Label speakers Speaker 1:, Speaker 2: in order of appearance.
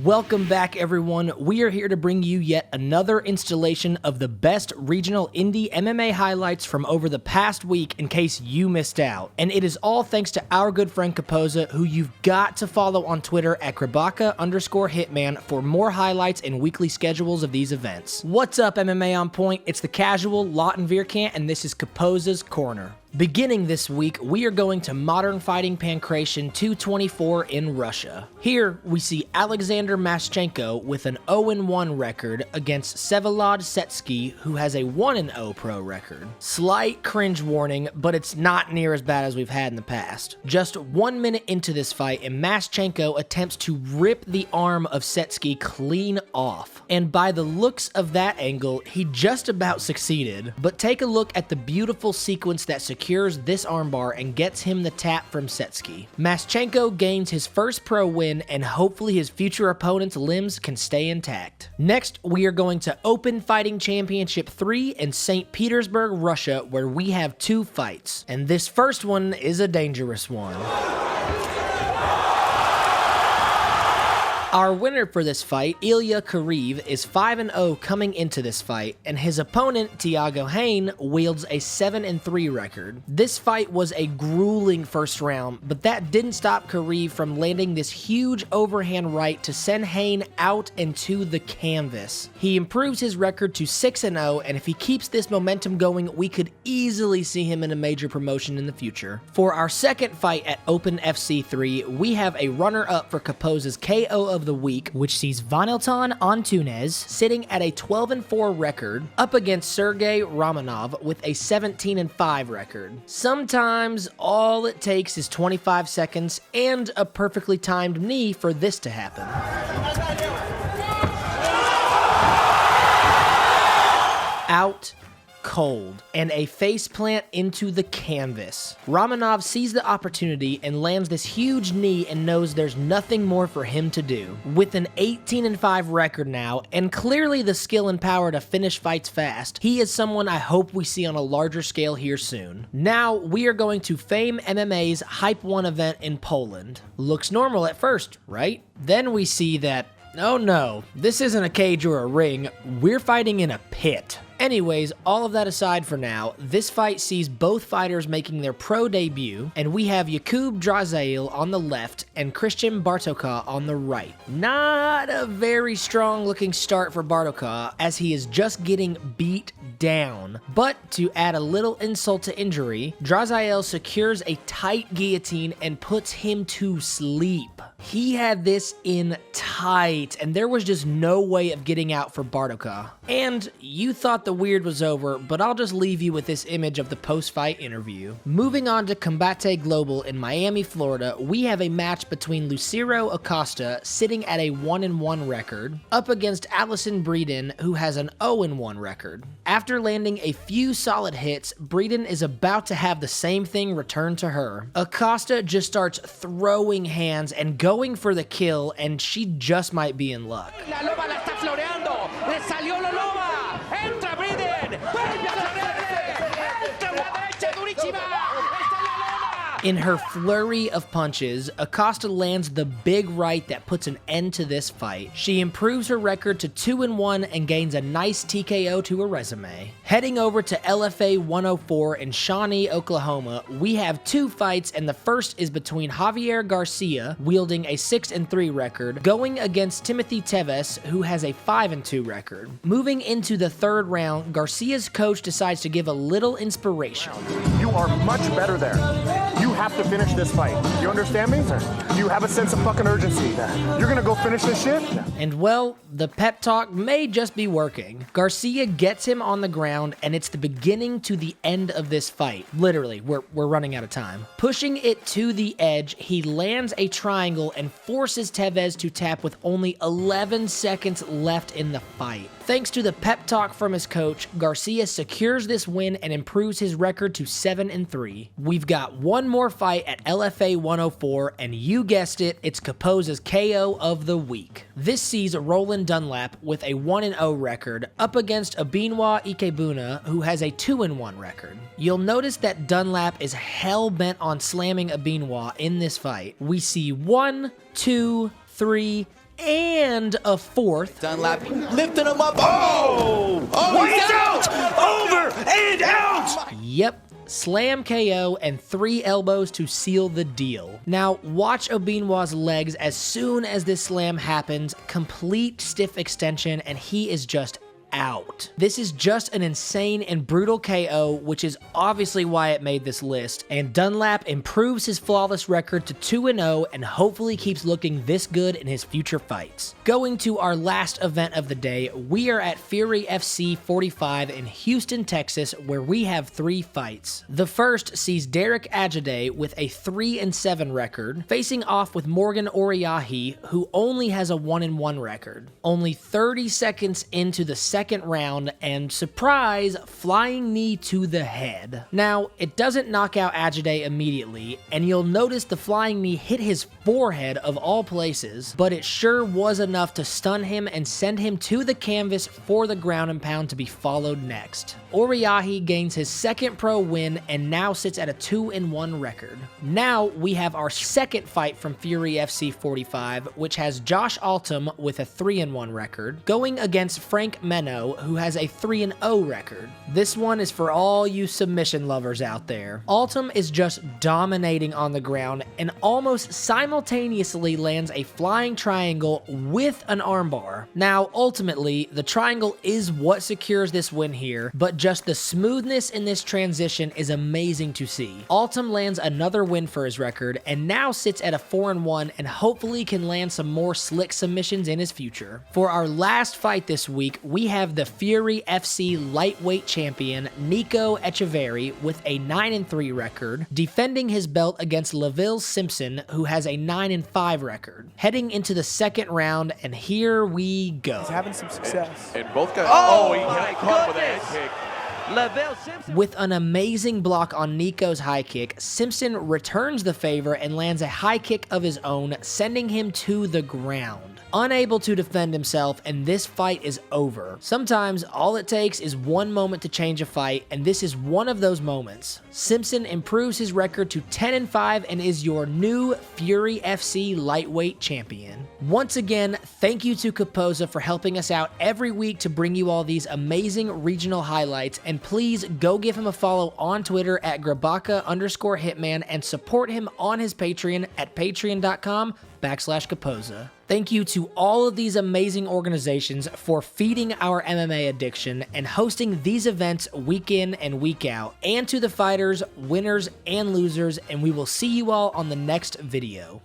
Speaker 1: Welcome back, everyone. We are here to bring you yet another installation of the best regional indie MMA highlights from over the past week in case you missed out. And it is all thanks to our good friend Caposa, who you've got to follow on Twitter at Krabaka_Hitman for more highlights and weekly schedules of these events. What's up, MMA On Point? It's the casual Lawton Vierkant, and this is Caposa's Corner. Beginning this week, we are going to Modern Fighting Pankration 224 in Russia. Here, we see Alexander Maschenko with an 0-1 record against Vsevolod Setsky, who has a 1-0 pro record. Slight cringe warning, but it's not near as bad as we've had in the past. Just 1 minute into this fight, and Maschenko attempts to rip the arm of Setsky clean off. And by the looks of that angle, he just about succeeded. But take a look at the beautiful sequence that secures this armbar and gets him the tap from Setsky. Maschenko gains his first pro win, and hopefully his future opponent's limbs can stay intact. Next, we are going to Open Fighting Championship 3 in St. Petersburg, Russia, where we have 2 fights. And this first one is a dangerous one. Our winner for this fight, Ilya Kareev, is 5-0 coming into this fight, and his opponent, Tiago Hain, wields a 7-3 record. This fight was a grueling first round, but that didn't stop Kareev from landing this huge overhand right to send Hain out and to the canvas. He improves his record to 6-0, and if he keeps this momentum going, we could easily see him in a major promotion in the future. For our second fight at Open FC 3, we have a runner-up for Caposa's KO of the week, which sees Vanilton Antunes sitting at a 12-4 record up against Sergey Romanov with a 17-5 record. Sometimes all it takes is 25 seconds and a perfectly timed knee for this to happen. Out cold, and a faceplant into the canvas. Romanov sees the opportunity and lands this huge knee and knows there's nothing more for him to do. With an 18-5 record now, and clearly the skill and power to finish fights fast, he is someone I hope we see on a larger scale here soon. Now, we are going to Fame MMA's Hype 1 event in Poland. Looks normal at first, right? Then we see that, oh no, this isn't a cage or a ring, we're fighting in a pit. Anyways, all of that aside for now, this fight sees both fighters making their pro debut, and we have Jakub Drazail on the left and Christian Bartoka on the right. Not a very strong looking start for Bartoka, as he is just getting beat down. But to add a little insult to injury, Drazail secures a tight guillotine and puts him to sleep. He had this in tight, and there was just no way of getting out for Bartoka. And you thought the weird was over, but I'll just leave you with this image of the post-fight interview. Moving on to Combate Global in Miami, Florida, we have a match between Lucero Acosta, sitting at a 1-1 record, up against Allison Breeden, who has an 0-1 record. After landing a few solid hits, Breeden is about to have the same thing returned to her. Acosta just starts throwing hands and going for the kill, and she just might be in luck.
Speaker 2: La loba la está floreando. Le salió la loba. Entra Breeden. Vuelve a la verde. Entra la derecha durísima. Está la loba.
Speaker 1: In her flurry of punches, Acosta lands the big right that puts an end to this fight. She improves her record to 2-1 and gains a nice TKO to her resume. Heading over to LFA 104 in Shawnee, Oklahoma, we have 2 fights, and the first is between Javier Garcia, wielding a 6-3 record, going against Timothy Teves, who has a 5-2 record. Moving into the third round, Garcia's coach decides to give a little inspiration.
Speaker 3: You are much better there. You have to finish this fight. You understand me? You have a sense of fucking urgency. You're gonna go finish this shit?
Speaker 1: And well, the pep talk may just be working. Garcia gets him on the ground, and it's the beginning to the end of this fight. Literally, we're running out of time. Pushing it to the edge, he lands a triangle and forces Teves to tap with only 11 seconds left in the fight. Thanks to the pep talk from his coach, Garcia secures this win and improves his record to 7-3. We've got one more fight at LFA 104, and you guessed it, it's Caposa's KO of the week. This sees Roland Dunlap with a 1-0 record up against Abinwa Ikebuna, who has a 2-1 record. You'll notice that Dunlap is hell-bent on slamming Abinwa in this fight. We see 1, 2, 3, and a fourth.
Speaker 4: Dunlap lifting him up. Oh! Oh, he's out! Over and out!
Speaker 1: Yep. Slam KO and 3 elbows to seal the deal. Now, watch Obinwa's legs as soon as this slam happens, complete stiff extension, and he is just out. This is just an insane and brutal KO, which is obviously why it made this list, and Dunlap improves his flawless record to 2-0 and hopefully keeps looking this good in his future fights. Going to our last event of the day, we are at Fury FC 45 in Houston, Texas, where we have 3 fights. The first sees Derek Ajade with a 3-7 record, facing off with Morgan Oriahi, who only has a 1-1 record. Only 30 seconds into the second round, and surprise, flying knee to the head. Now, it doesn't knock out Ajade immediately, and you'll notice the flying knee hit his forehead of all places, but it sure was enough to stun him and send him to the canvas for the ground and pound to be followed next. Oriahi gains his second pro win and now sits at a 2-1 record. Now we have our second fight from Fury FC 45, which has Josh Altum with a 3-1 record, going against Frank Meno, who has a 3-0 record. This one is for all you submission lovers out there. Altum is just dominating on the ground and almost simultaneously lands a flying triangle with an armbar. Now, ultimately, the triangle is what secures this win here, but just the smoothness in this transition is amazing to see. Altum lands another win for his record and now sits at a 4-1 and hopefully can land some more slick submissions in his future. For our last fight this week, we have the Fury FC lightweight champion Nico Echeverry with a 9-3 record, defending his belt against Laville Simpson, who has a 9-5 record. Heading into the second round, and here we go.
Speaker 3: He's having some success.
Speaker 5: And both guys.
Speaker 2: Oh,
Speaker 5: he
Speaker 2: my
Speaker 5: got caught with a
Speaker 2: goodness.
Speaker 5: head kick.
Speaker 2: Lavelle Simpson.
Speaker 1: With an amazing block on Nico's high kick, Simpson returns the favor and lands a high kick of his own, sending him to the ground. Unable to defend himself, and this fight is over. Sometimes all it takes is one moment to change a fight, and this is one of those moments. Simpson improves his record to 10-5 and is your new Fury FC lightweight champion. Once again, thank you to Caposa for helping us out every week to bring you all these amazing regional highlights, and please go give him a follow on Twitter at Grabaka_Hitman and support him on his Patreon at patreon.com/Caposa. Thank you to all of these amazing organizations for feeding our MMA addiction and hosting these events week in and week out, and to the fighters, winners, and losers, and we will see you all on the next video.